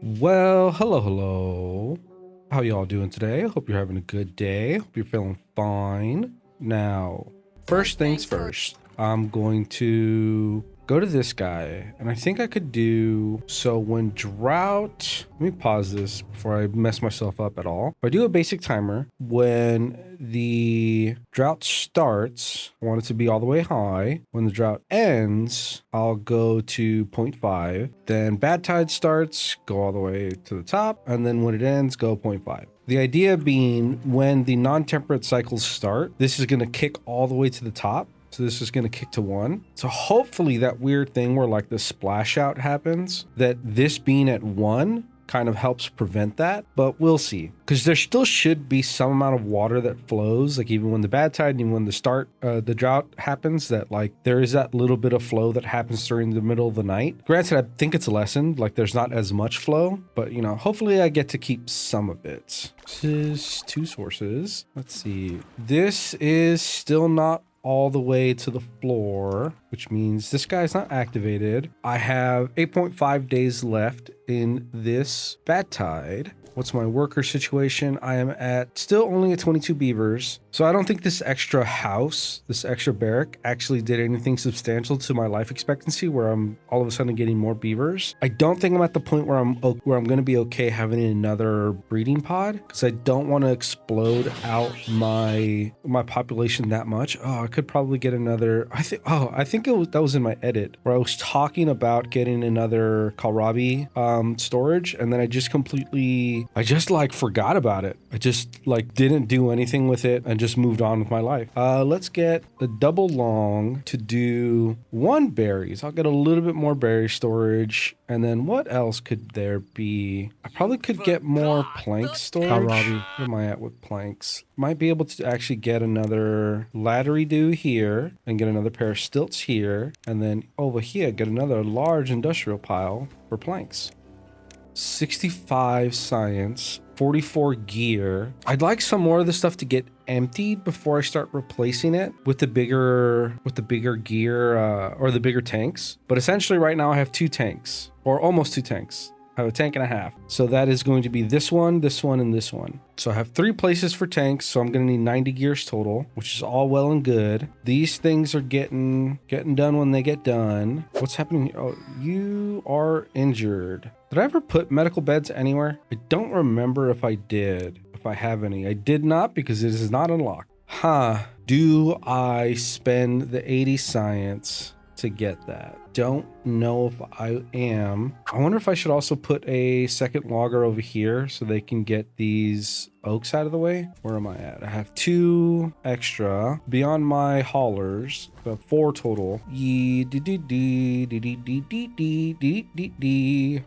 Well, hello. How y'all doing today? I hope you're having a good day. Hope you're feeling fine. Now, first things first, I'm going to go to this guy, and I think I could do so when drought. Let me pause this before I mess myself up at all. If I do a basic timer, when the drought starts, I want it to be all the way high. When the drought ends, I'll go to 0.5. Then bad tide starts, go all the way to the top, and then when it ends, go 0.5. The idea being when the non-temperate cycles start, this is going to kick all the way to the top. So this is going to kick to 1. So hopefully that weird thing where like the splash out happens, that this being at 1 kind of helps prevent that, but we'll see. Because there still should be some amount of water that flows, like even when the bad tide and even when the drought happens, that like there is that little bit of flow that happens during the middle of the night. Granted, I think it's lessened, like there's not as much flow, but you know, hopefully I get to keep some of it. This is 2 sources. Let's see. This is still not all the way to the floor, which means this guy's not activated. I have 8.5 days left in this bad tide. What's my worker situation? I am at still only at 22 beavers. So I don't think this extra house, this extra barrack actually did anything substantial to my life expectancy where I'm all of a sudden getting more beavers. I don't think I'm at the point where I'm going to be okay having another breeding pod because I don't want to explode out my population that much. Oh, I could probably get another. I think that was in my edit where I was talking about getting another kohlrabi storage, and then I just like forgot about it. I just like didn't do anything with it and just moved on with my life. Let's get the double long to do 1 berries. I'll get a little bit more berry storage. And then what else could there be? I probably could get more plank storage. Kohlrabi. Where am I at with planks? Might be able to actually get another laddery do here and get another pair of stilts here. And then over here, get another large industrial pile for planks. 65 science, 44 gear. I'd like some more of the stuff to get emptied before I start replacing it with the bigger gear or the bigger tanks. But essentially right now I have 2 tanks, or almost 2 tanks. I have a tank and a half. So that is going to be this one, and this one. So I have 3 places for tanks, so I'm going to need 90 gears total, which is all well and good. These things are getting done when they get done. What's happening here? Oh, you are injured. Did I ever put medical beds anywhere? I don't remember if I did, if I have any. I did not because it is not unlocked. Do I spend the 80 science to get that? Don't know if I am. I wonder if I should also put a second logger over here so they can get these oaks out of the way. Where am I at? I have 2 extra beyond my haulers. I have 4 total. I'd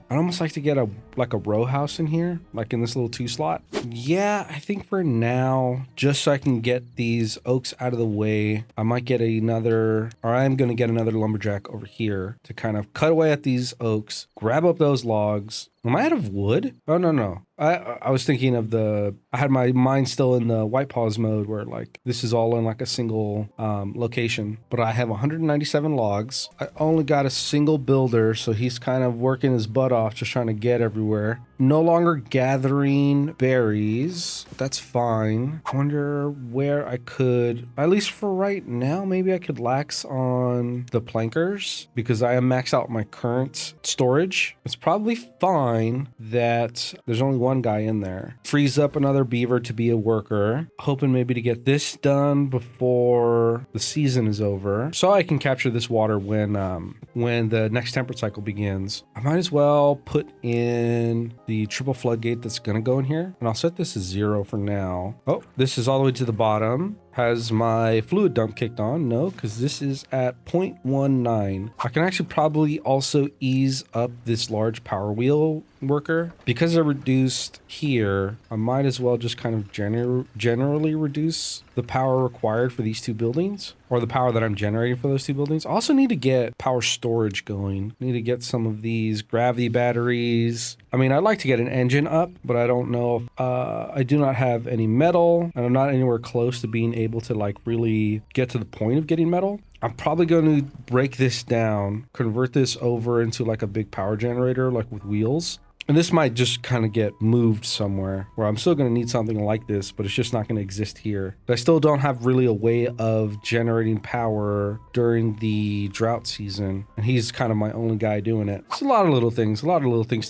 almost like to get a row house in here, like in this little 2 slot. Yeah, I think for now, just so I can get these oaks out of the way, I might get another, or I'm going to get another lumberjack over here to kind of cut away at these oaks, grab up those logs. Am I out of wood? Oh, no. I was thinking of I had my mind still in the white paws mode where like this is all in like a single location, but I have 197 logs. I only got a single builder, so he's kind of working his butt off just trying to get everywhere. No longer gathering berries. That's fine. I wonder where I could, at least for right now, maybe I could lax on the plankers because I am maxed out my current storage. It's probably fine that there's only 1 guy in there. Frees up another beaver to be a worker. Hoping maybe to get this done before the season is over, so I can capture this water when the next temperate cycle begins. I might as well put in the triple floodgate that's gonna go in here, and I'll set this as 0 for now. Oh, this is all the way to the bottom. Has my fluid dump kicked on? No, because this is at 0.19. I can actually probably also ease up this large power wheel worker. Because I reduced here, I might as well just kind of generally reduce the power required for these 2 buildings, or the power that I'm generating for those 2 buildings. I also need to get power storage going. I need to get some of these gravity batteries. I mean, I'd like to get an engine up, but I don't know if I do not have any metal, and I'm not anywhere close to being able to like really get to the point of getting metal. I'm probably going to break this down, convert this over into like a big power generator, like with wheels, And this might just kind of get moved somewhere where I'm still going to need something like this, but it's just not going to exist here. But I still don't have really a way of generating power during the drought season. And he's kind of my only guy doing it. It's a lot of little things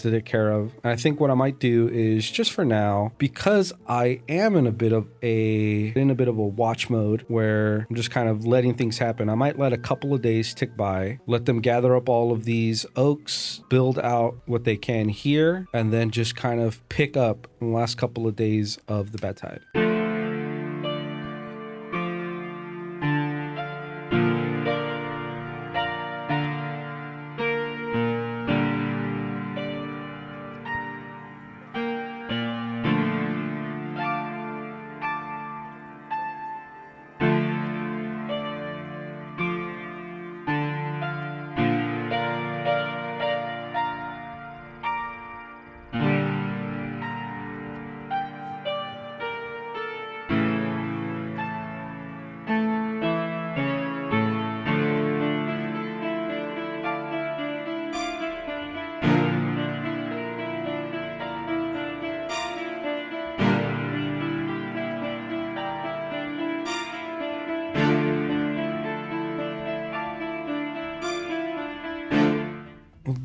to take care of. And I think what I might do is just for now, because I am in a bit of a watch mode where I'm just kind of letting things happen. I might let a couple of days tick by, let them gather up all of these oaks, build out what they can here, and then just kind of pick up in the last couple of days of the bad tide.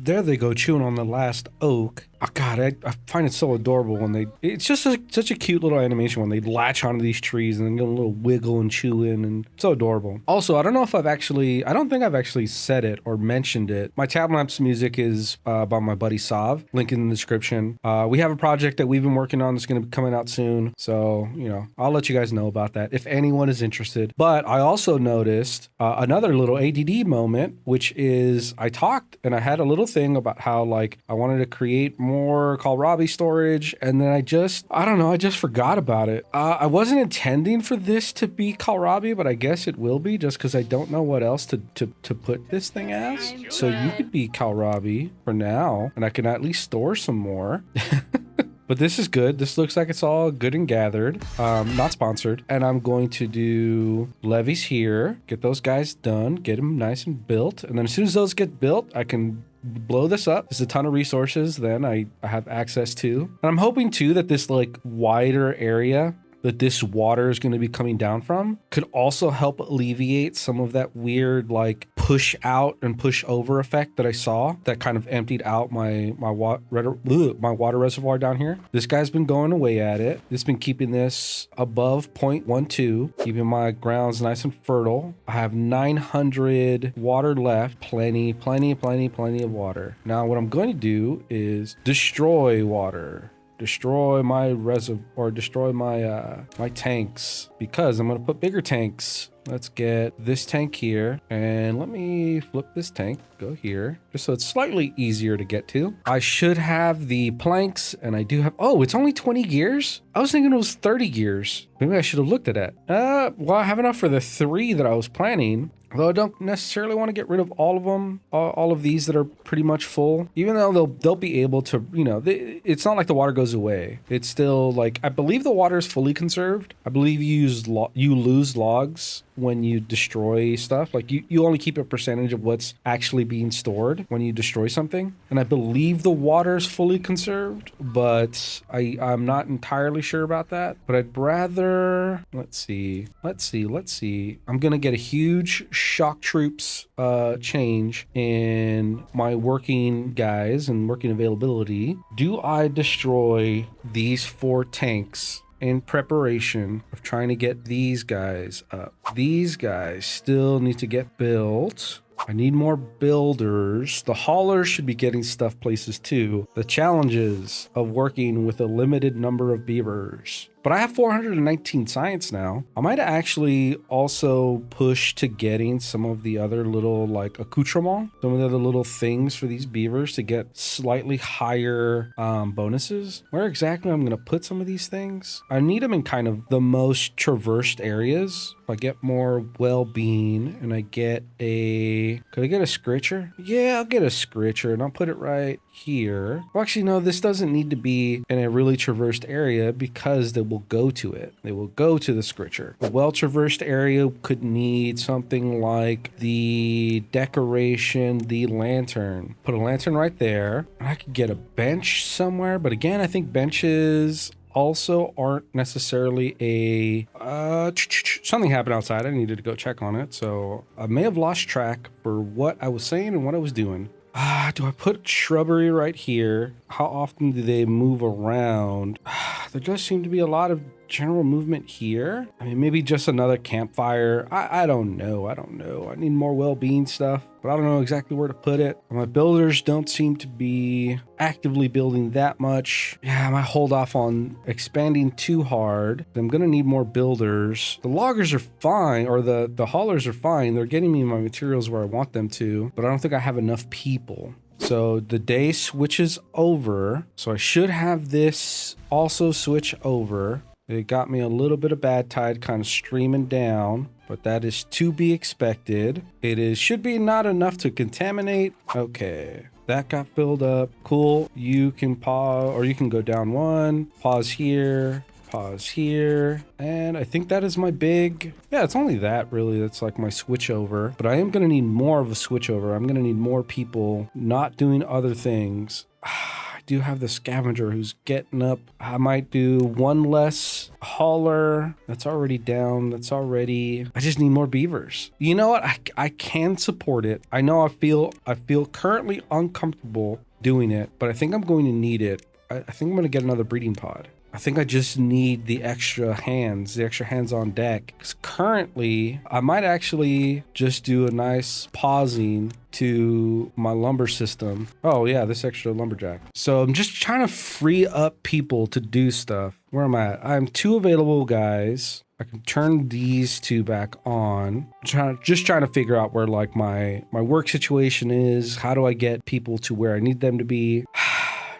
There they go, chewing on the last oak. Oh God, I find it so adorable when it's just such a cute little animation when they latch onto these trees and then get a little wiggle and chew in, and it's so adorable. Also, I don't think I've actually said it or mentioned it. My time-lapse music is by my buddy Sav, link in the description. We have a project that we've been working on that's going to be coming out soon. So, I'll let you guys know about that if anyone is interested. But I also noticed another little ADD moment, which is I talked and I had a little thing about how I wanted to create more kohlrabi storage, and then I just forgot about it. I wasn't intending for this to be kohlrabi, but I guess it will be just because I don't know what else to put this thing as. So you could be kohlrabi for now, and I can at least store some more. But this is good. This looks like it's all good and gathered. Not sponsored. And I'm going to do levees here, get those guys done, get them nice and built. And then as soon as those get built, I can blow this up. There's a ton of resources then I have access to. And I'm hoping too that this wider area that this water is going to be coming down from could also help alleviate some of that weird push out and push over effect that I saw that kind of emptied out my water reservoir down here. This guy's been going away at it. It's been keeping this above 0.12, keeping my grounds nice and fertile. I have 900 water left. Plenty of water. Now what I'm going to do is destroy water. Destroy my reservoir, or destroy my my tanks, because I'm gonna put bigger tanks. Let's get this tank here, and let me flip this tank, go here, just so it's slightly easier to get to. I should have the planks, and I do have, oh, it's only 20 gears? I was thinking it was 30 gears. Maybe I should have looked at that. Well, I have enough for the 3 that I was planning. Although I don't necessarily want to get rid of all of them, all of these that are pretty much full, even though they'll be able to, it's not like the water goes away. It's still I believe the water is fully conserved. I believe you lose logs when you destroy stuff. You only keep a percentage of what's actually being stored when you destroy something. And I believe the water is fully conserved, but I'm not entirely sure about that. But I'd rather, let's see. I'm going to get a huge shock troops change in my working guys and working availability. Do I destroy these 4 tanks in preparation of trying to get these guys up? These guys still need to get built. I need more builders. The haulers should be getting stuff places too. The challenges of working with a limited number of beavers. But I have 419 science now. I might actually also push to getting some of the other little accoutrements, some of the other little things for these beavers to get slightly higher bonuses. Where exactly I'm going to put some of these things? I need them in kind of the most traversed areas. If I get more well-being and I get could I get a scritcher? Yeah, I'll get a scritcher and I'll put it right here. Well, actually, no, this doesn't need to be in a really traversed area because they will go to it. They will go to the scritcher. A well-traversed area could need something like the decoration, the lantern. Put a lantern right there. And I could get a bench somewhere. But again, I think benches also aren't necessarily a something happened outside. I needed to go check on it, so I may have lost track for what I was saying and what I was doing. Do I put shrubbery right here? How often do they move around? There does seem to be a lot of general movement here. I mean, maybe just another campfire. I don't know. I need more well-being stuff, but I don't know exactly where to put it. My builders don't seem to be actively building that much. Yeah, I might hold off on expanding too hard. I'm gonna need more builders. The loggers are fine, or the haulers are fine. They're getting me my materials where I want them to, but I don't think I have enough people. So the day switches over. So I should have this also switch over. It got me a little bit of bad tide kind of streaming down, but that is to be expected. Should be not enough to contaminate. Okay, that got filled up. Cool. You can pause, or you can go down one, pause here, and I think that is my big, yeah, it's only that really. That's like my switch over, but I am going to need more of a switch over. I'm going to need more people not doing other things. I do have the scavenger who's getting up. I might do one less hauler. That's already down. I just need more beavers. You know what? I can support it. I know I feel currently uncomfortable doing it, but I think I'm going to need it. I think I'm going to get another breeding pod. I think I just need the extra hands on deck. Because currently, I might actually just do a nice pausing to my lumber system. Oh yeah, this extra lumberjack. So I'm just trying to free up people to do stuff. Where am I at? I'm 2 available guys. I can turn these 2 back on. Just trying to figure out where like my work situation is. How do I get people to where I need them to be?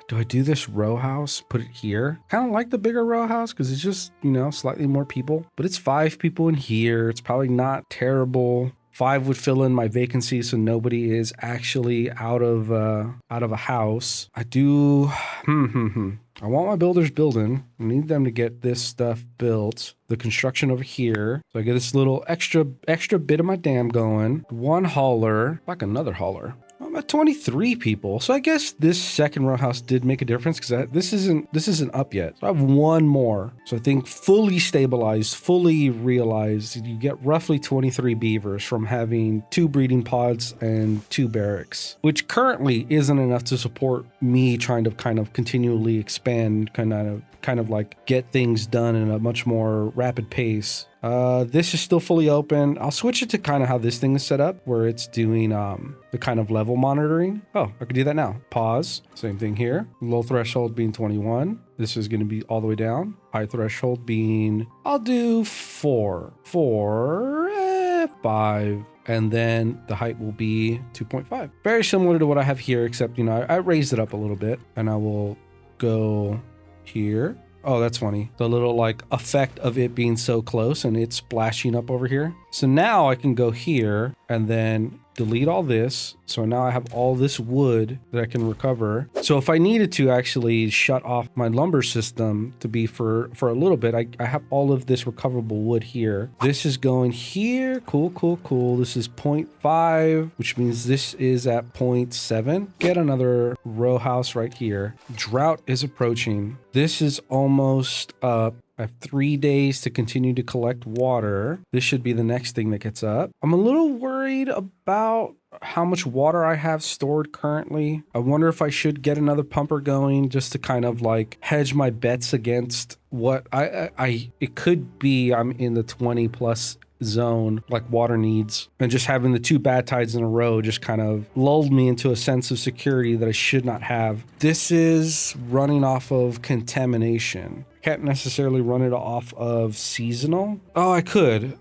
Do I do this row house, put it here? Kind of like the bigger row house because it's just, you know, slightly more people, but it's 5 people in here. It's probably not terrible. 5 would fill in my vacancy so nobody is actually out of a house. I do, I want my builders building. I need them to get this stuff built. The construction over here. So I get this little extra bit of my dam going. 1 hauler, like another hauler. I'm at 23 people. So I guess this second row house did make a difference because this isn't up yet. So I have 1 more. So I think fully stabilized, fully realized, you get roughly 23 beavers from having 2 breeding pods and 2 barracks, which currently isn't enough to support me trying to kind of continually expand, kind of like get things done in a much more rapid pace. This is still fully open. I'll switch it to kind of how this thing is set up, where it's doing the kind of level monitoring. Oh, I can do that now. Pause. Same thing here. Low threshold being 21. This is going to be all the way down. High threshold being, I'll do 4, 5. And then the height will be 2.5. Very similar to what I have here, except, you know, I raised it up a little bit, and I will go here. Oh, that's funny. The little like effect of it being so close and it's splashing up over here. So now I can go here and then delete all this. So now I have all this wood that I can recover. So if I needed to actually shut off my lumber system to be for a little bit, I have all of this recoverable wood here. This is going here. Cool. This is 0.5, which means this is at 0.7. Get another row house right here. Drought is approaching. This is almost up. I have 3 days to continue to collect water. This should be the next thing that gets up. I'm a little worried about how much water I have stored currently. I wonder if I should get another pumper going just to kind of like hedge my bets against what it could be. I'm in the 20 plus zone, like water needs, and just having the 2 bad tides in a row just kind of lulled me into a sense of security that I should not have. This is running off of contamination. Can't necessarily run it off of seasonal. Oh, I could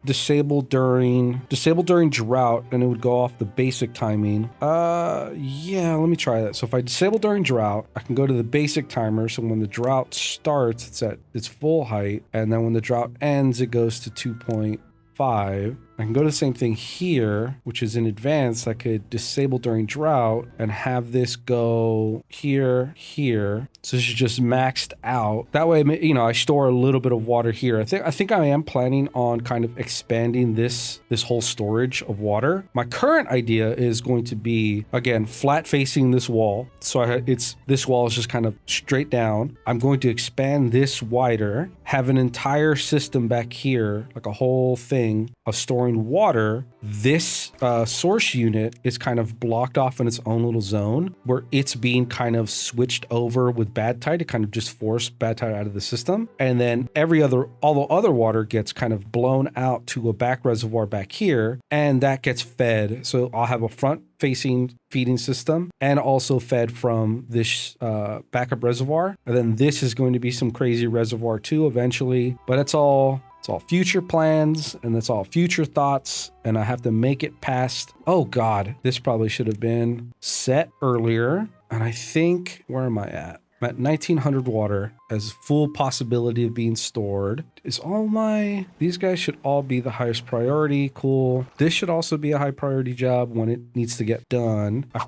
disable during drought, and it would go off the basic timing. Yeah, let me try that. So if I disable during drought, I can go to the basic timer. So when the drought starts, it's at its full height, and then when the drought ends, it goes to 2.5. I can go to the same thing here, which is in advanced. I could disable during drought and have this go here, here. So this is just maxed out. That way, you know, I store a little bit of water here. I think I am planning on kind of expanding this whole storage of water. My current idea is going to be, again, flat facing this wall. So this wall is just kind of straight down. I'm going to expand this wider, have an entire system back here, like a whole thing of storing water. This source unit is kind of blocked off in its own little zone where it's being kind of switched over with bad tide to kind of just force bad tide out of the system. And then all the other water gets kind of blown out to a back reservoir back here, and that gets fed. So I'll have a front facing feeding system and also fed from this backup reservoir. And then this is going to be some crazy reservoir too eventually, but it's all future plans and it's all future thoughts, and I have to make it past. Oh God, this probably should have been set earlier. And I think, where am I at? I'm at 1900 water as full possibility of being stored. These guys should all be the highest priority. Cool. This should also be a high priority job when it needs to get done. I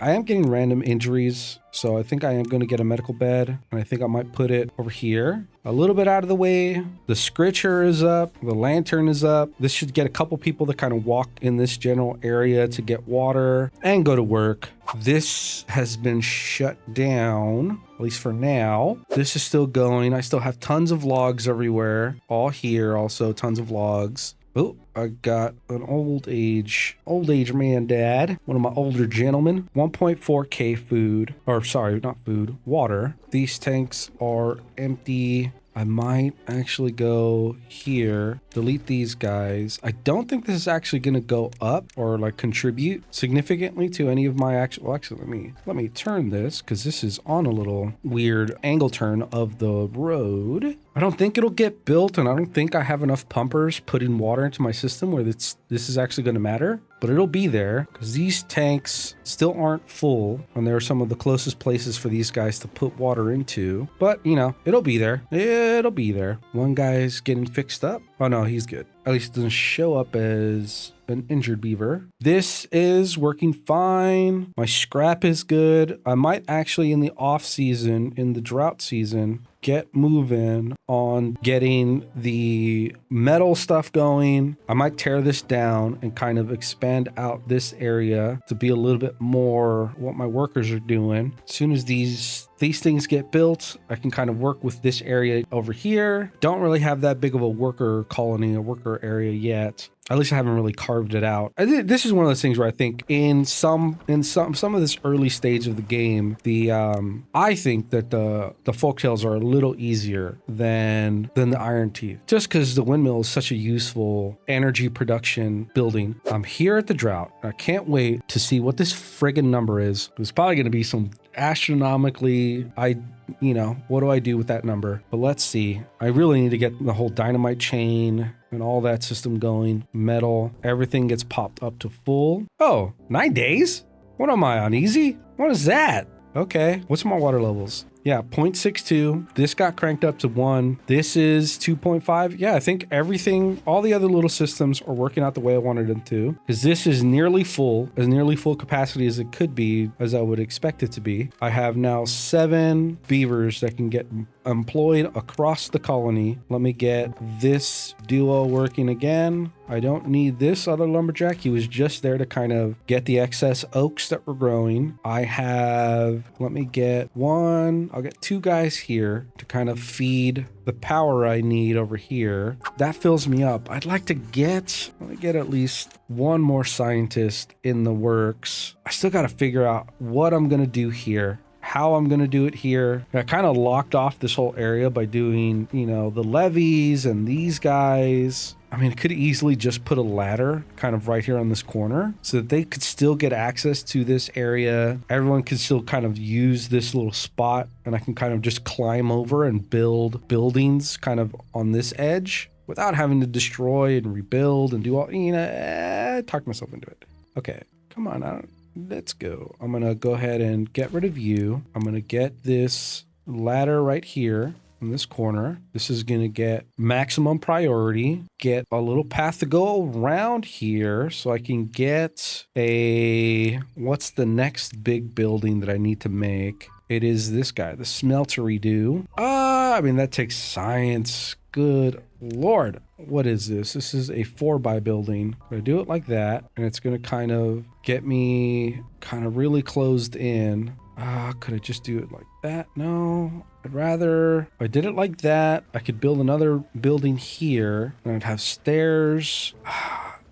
am getting random injuries. So I think I am going to get a medical bed, and I think I might put it over here a little bit out of the way. The scritcher is up. The lantern is up. This should get a couple people that kind of walk in this general area to get water and go to work. This has been shut down, at least for now. This is still going. I still have tons of logs everywhere. All here also tons of logs. Oh, I got an old age man dad, one of my older gentlemen. 1.4K food, or sorry, not food, water. These tanks are empty. I might actually go here, delete these guys. I don't think this is actually going to go up or like contribute significantly to any of my actual. Well, actually, let me turn this because this is on a little weird angle turn of the road. I don't think it'll get built, and I don't think I have enough pumpers putting water into my system where this is actually going to matter, but it'll be there because these tanks still aren't full, and they're some of the closest places for these guys to put water into. But, you know, it'll be there. It'll be there. One guy's getting fixed up. Oh, no, he's good. At least it doesn't show up as an injured beaver. This is working fine. My scrap is good. I might actually, in the off season, in the drought season, get moving on getting the metal stuff going. I might tear this down and kind of expand out this area to be a little bit more what my workers are doing. As soon as these things get built, I can kind of work with this area over here. Don't really have that big of a worker colony, a worker area yet. At least I haven't really carved it out. This is one of those things where I think in some of this early stage of the game, I think that the folktales are a little easier than the Iron Teeth, just because the windmill is such a useful energy production building. I'm here at the drought. I can't wait to see what this friggin' number is. It's probably going to be some astronomically, what do I do with that number? But let's see. I really need to get the whole dynamite chain and all that system going. Metal, everything gets popped up to full. Oh, 9 days? What am I on, easy? What is that? Okay, what's my water levels? Yeah, 0.62. This got cranked up to 1. This is 2.5. Yeah, I think everything, all the other little systems are working out the way I wanted them to. Because this is nearly full, as nearly full capacity as it could be, as I would expect it to be. I have now 7 beavers that can get employed across the colony. Let me get this duo working again. I don't need this other lumberjack. He was just there to kind of get the excess oaks that were growing. Let me get one. I'll get 2 guys here to kind of feed the power I need over here. That fills me up. Let me get at least 1 more scientist in the works. I still got to figure out what I'm going to do here. How I'm going to do it here. I kind of locked off this whole area by doing, the levees and these guys. I mean, I could easily just put a ladder kind of right here on this corner so that they could still get access to this area. Everyone could still kind of use this little spot, and I can kind of just climb over and build buildings kind of on this edge without having to destroy and rebuild and do all, talk myself into it. Okay, come on, let's go. I'm going to go ahead and get rid of you. I'm going to get this ladder right here. in this corner. This is going to get maximum priority, get a little path to go around here so I can get what's the next big building that I need to make? It is this guy, the smeltery do. I mean, that takes science. Good Lord. What is this? This is a 4x building. I'm going to do it like that, and it's going to kind of get me kind of really closed in. Could I just do it like that? No, I'd rather, if I did it like that, I could build another building here, and I'd have stairs.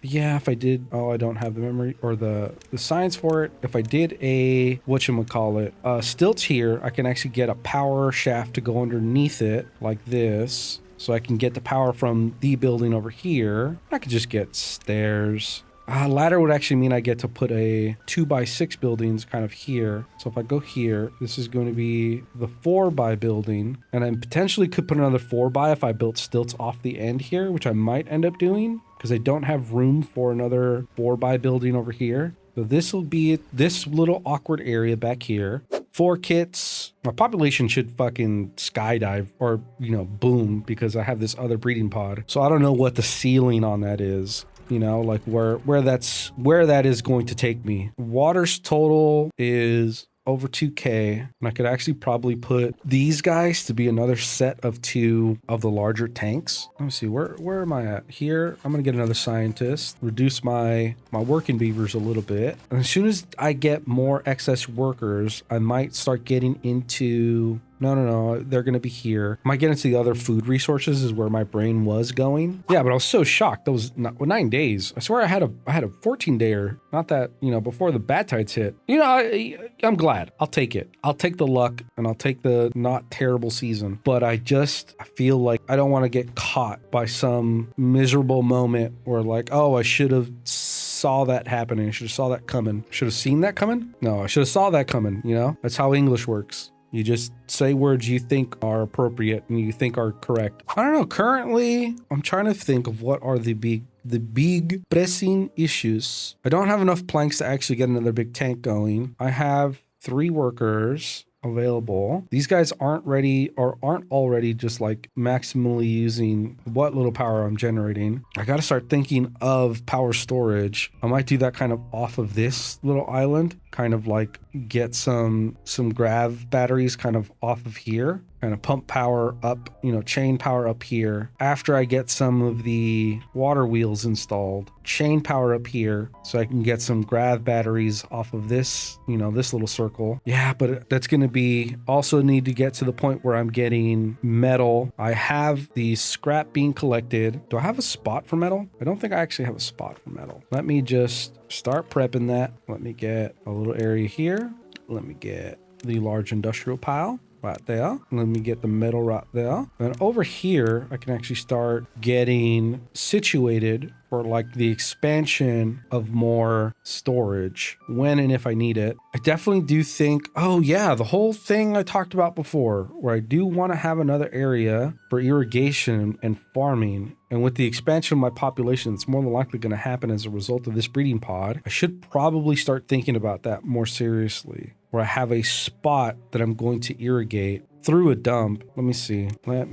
Yeah, if I did, I don't have the memory or the science for it. If I did a, whatchamacallit, stilts here, I can actually get a power shaft to go underneath it like this. So I can get the power from the building over here. I could just get stairs. Ladder would actually mean I get to put a 2x6 buildings kind of here. So if I go here, this is going to be the 4x building. And I potentially could put another 4x if I built stilts off the end here, which I might end up doing because I don't have room for another 4x building over here. So this will be this little awkward area back here. 4 kits. My population should fucking skydive or, boom, because I have this other breeding pod. So I don't know what the ceiling on that is. Like where that is going to take me. Water's total is over 2K, and I could actually probably put these guys to be another set of 2 of the larger tanks. Let me see, where am I at? Here, I'm gonna get another scientist, reduce my working beavers a little bit. And as soon as I get more excess workers, I might start getting into, no, they're gonna be here. I might get into the other food resources is where my brain was going. Yeah, but I was so shocked. That was 9 days. I swear I had a 14-dayer, not that, before the bad tides hit. I'm glad. I'll take it. I'll take the luck and I'll take the not terrible season. But I feel like I don't want to get caught by some miserable moment where like, I should have saw that happening. I should have saw that coming. Should have seen that coming? No, I should have saw that coming, That's how English works. You just say words you think are appropriate and you think are correct. I don't know. Currently, I'm trying to think of what are the big pressing issues. I don't have enough planks to actually get another big tank going. I have 3 workers available. These guys aren't ready or aren't already just like maximally using what little power I'm generating. I got to start thinking of power storage. I might do that kind of off of this little island, kind of like get some grav batteries kind of off of here, kind of pump power up, chain power up here. After I get some of the water wheels installed, chain power up here so I can get some grav batteries off of this, this little circle. Yeah, but that's going to be also need to get to the point where I'm getting metal. I have the scrap being collected. Do I have a spot for metal? I don't think I actually have a spot for metal. Let me just start prepping that. Let me get a little area here. Let me get the large industrial pile right there. Let me get the metal right there. And over here, I can actually start getting situated for like the expansion of more storage when and if I need it. I definitely do think, the whole thing I talked about before, where I do want to have another area for irrigation and farming. And with the expansion of my population, it's more than likely going to happen as a result of this breeding pod. I should probably start thinking about that more seriously, where I have a spot that I'm going to irrigate through a dump. Let me see. I'm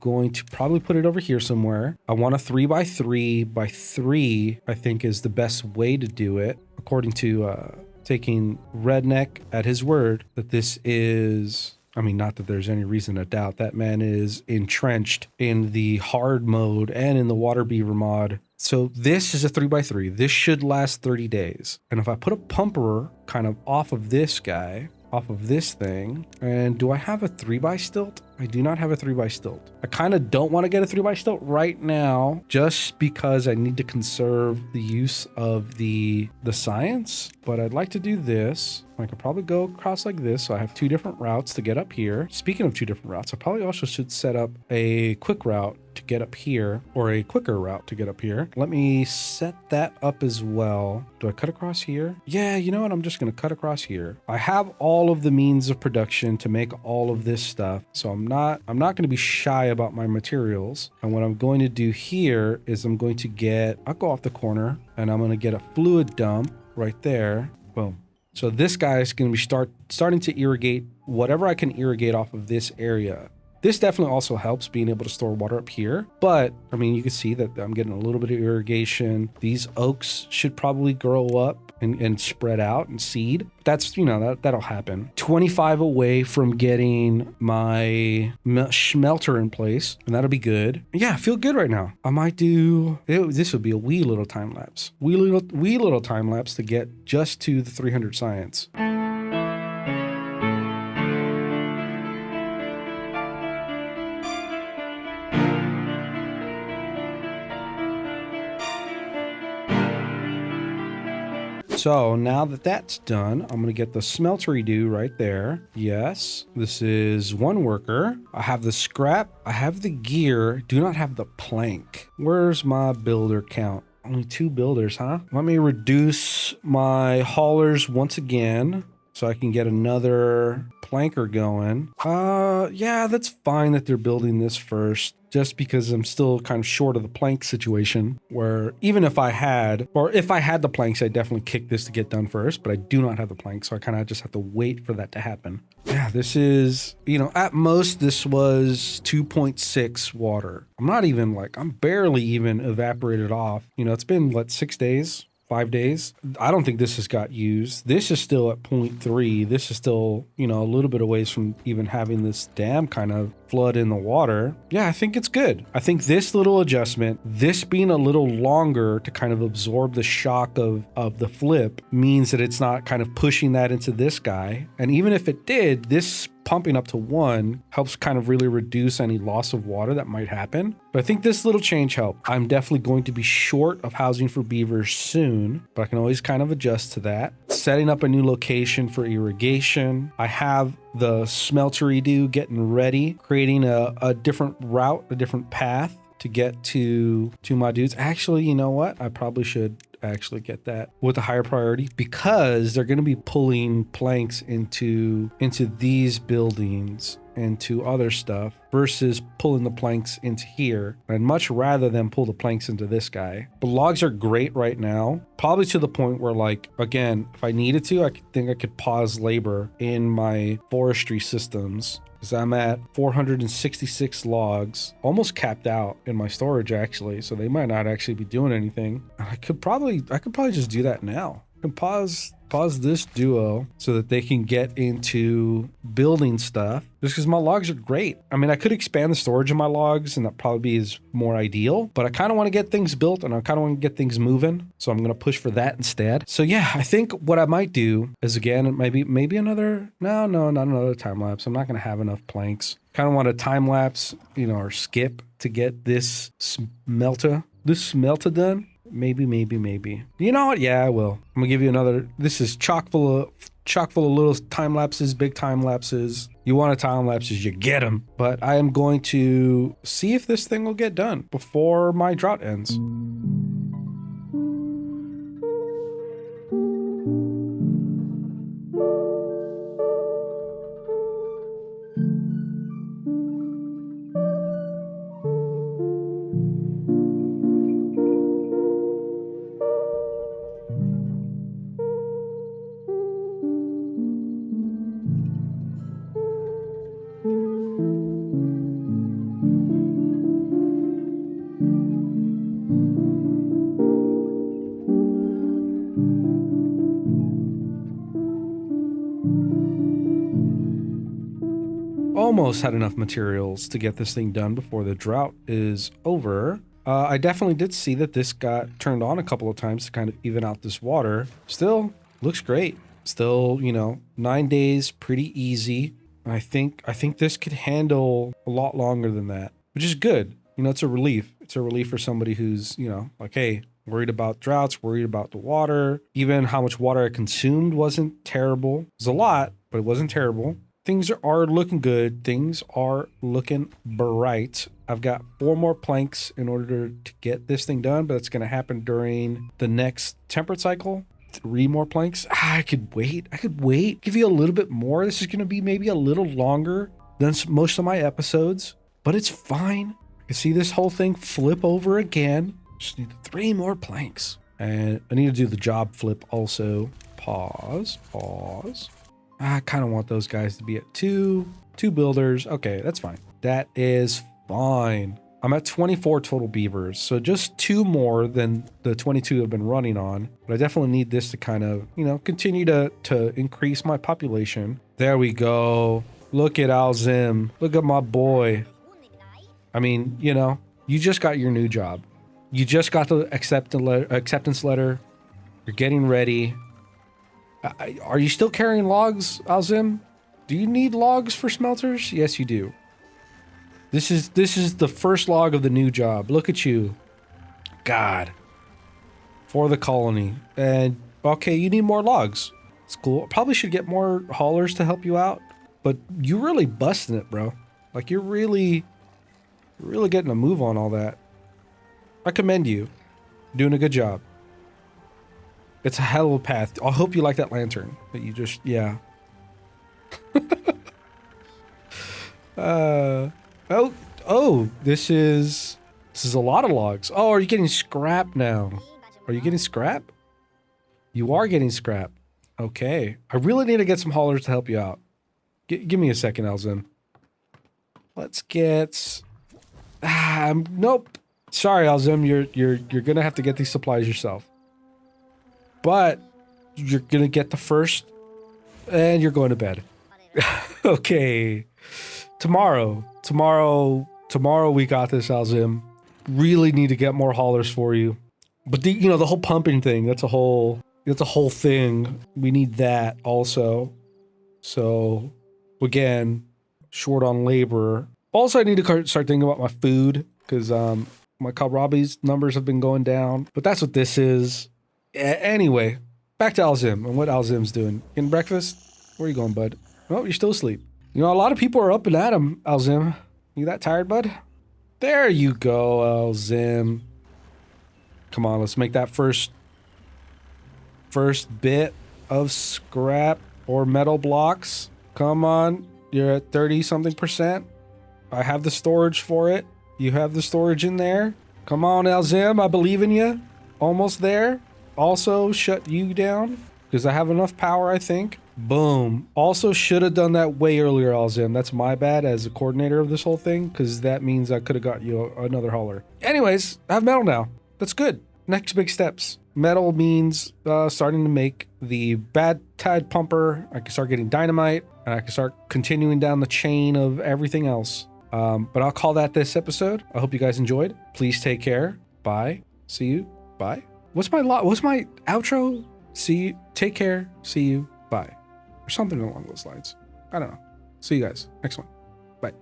going to probably put it over here somewhere. I want a 3x3x3, I think is the best way to do it, according to taking Redneck at his word, that this is, not that there's any reason to doubt that man is entrenched in the hard mode and in the water beaver mod. So this is a 3x3. This should last 30 days. And if I put a pumper kind of off of this guy, off of this thing, and do I have a 3x stilt? I do not have a 3x stilt. I kind of don't want to get a 3x stilt right now just because I need to conserve the use of the science, but I'd like to do this. I could probably go across like this, so I have 2 different routes to get up here. Speaking of 2 different routes, I probably also should set up a quick route to get up here, or a quicker route to get up here. Let me set that up as well. Do I cut across here? Yeah, you know what? I'm just going to cut across here. I have all of the means of production to make all of this stuff, so I'm not going to be shy about my materials. And what I'm going to do here is I'm going to I'll go off the corner and I'm going to get a fluid dump right there. Boom. So this guy is going to be starting to irrigate whatever I can irrigate off of this area. This definitely also helps being able to store water up here. But I mean, you can see that I'm getting a little bit of irrigation. These oaks should probably grow up and spread out and seed. That's, you know, that'll happen. 25 away from getting my smelter in place, and that'll be good. Yeah, I feel good right now. I might do, this would be a wee little time lapse. Wee little time lapse to get just to the 300 science. So now that that's done, I'm going to get the smelter redo right there. Yes, this is one worker. I have the scrap. I have the gear. Do not have the plank. Where's my builder count? Only 2 builders, huh? Let me reduce my haulers once again so I can get another planker going. Yeah, that's fine that they're building this first, just because I'm still kind of short of the plank situation, where even if I had the planks, I'd definitely kick this to get done first, but I do not have the planks, so I kind of just have to wait for that to happen. Yeah, this is, you know, at most this was 2.6 water. I'm barely even evaporated off. You know, it's been, what, 6 days? 5 days. I don't think this has got used. This is still at 0.3. This is still, you know, a little bit away from even having this dam kind of flood in the water. Yeah, I think it's good. I think this little adjustment, this being a little longer to kind of absorb the shock of the flip, means that it's not kind of pushing that into this guy. And even if it did, this pumping up to 1 helps kind of really reduce any loss of water that might happen. But I think this little change helped. I'm definitely going to be short of housing for beavers soon, but I can always kind of adjust to that. Setting up a new location for irrigation. I have the smelter redo getting ready, creating a different route, a different path to get to my dudes. Actually, you know what? I probably should actually get that with a higher priority, because they're going to be pulling planks into these buildings and to other stuff versus pulling the planks into here. I'd much rather them pull the planks into this guy. The logs are great right now, probably to the point where, like, again, if I needed to, I think I could pause labor in my forestry systems, because I'm at 466 logs, almost capped out in my storage actually, so they might not actually be doing anything. I could probably just do that now. I can pause this duo so that they can get into building stuff, just because my logs are great. I mean, I could expand the storage of my logs, and that probably is more ideal, but I kind of want to get things built and I kind of want to get things moving, so I'm going to push for that instead. So yeah, I think what I might do is, again, maybe another, no, not another time lapse. I'm not going to have enough planks. Kind of want a time lapse, you know, or skip to get this smelter done. Maybe. You know what? Yeah, I will. I'm gonna give you another. This is chock full of little time lapses, big time lapses. You want a time lapses, you get them. But I am going to see if this thing will get done before my drought ends. Almost had enough materials to get this thing done before the drought is over. I definitely did see that this got turned on a couple of times to kind of even out this water. Still looks great. Still, you know, 9 days, pretty easy. I think this could handle a lot longer than that, which is good. You know, it's a relief. It's a relief for somebody who's, you know, like, hey, worried about droughts, worried about the water. Even how much water I consumed wasn't terrible. It was a lot, but it wasn't terrible. Things are looking good. Things are looking bright. I've got 4 more planks in order to get this thing done, but it's going to happen during the next temperate cycle. 3 more planks. I could wait. Give you a little bit more. This is going to be maybe a little longer than most of my episodes, but it's fine. I can see this whole thing flip over again. Just need 3 more planks. And I need to do the job flip also. Pause. I kind of want those guys to be at two builders. Okay, that's fine. That is fine. I'm at 24 total beavers, so just 2 more than the 22 I've been running on. But I definitely need this to kind of, you know, continue to increase my population. There we go. Look at Alzim. Look at my boy. I mean, you know, you just got your new job. You just got the acceptance letter. You're getting ready. Are you still carrying logs, Alzim? Do you need logs for smelters? Yes, you do. This is the first log of the new job. Look at you. God. For the colony. And okay, you need more logs. It's cool. Probably should get more haulers to help you out. But you're really busting it, bro. Like you're really getting a move on all that. I commend you. Doing a good job. It's a hell of a path. I hope you like that lantern. That you just, yeah. This is a lot of logs. Oh, are you getting scrap now? Are you getting scrap? You are getting scrap. Okay. I really need to get some haulers to help you out. Give me a second, Elzin. Let's get... nope. Sorry, Alzim, you're gonna have to get these supplies yourself. But you're gonna get the first, and you're going to bed. Okay. Tomorrow we got this, Alzim. Really need to get more haulers for you. But the whole pumping thing, that's a whole thing. We need that also. So again, short on labor. Also, I need to start thinking about my food because my kohlrabi's numbers have been going down. But that's what this is. Anyway, back to Alzim and what Alzim's doing. Getting breakfast? Where are you going, bud? Oh, you're still asleep. You know, a lot of people are up and at him, Alzim. You that tired, bud? There you go, Alzim. Come on, let's make that first bit of scrap or metal blocks. Come on, you're at 30-something%. I have the storage for it. You have the storage in there. Come on, Alzim, I believe in you. Almost there. Also, shut you down because I have enough power, I think. Boom. Also, should have done that way earlier, Alzim. That's my bad as a coordinator of this whole thing because that means I could have got you another hauler. Anyways, I have metal now. That's good. Next big steps. Metal means starting to make the bad tide pumper. I can start getting dynamite and I can start continuing down the chain of everything else. But I'll call that this episode. I hope you guys enjoyed. Please take care. Bye. See you. Bye. What's my outro? See you. Take care. See you. Bye. Or something along those lines. I don't know. See you guys next one.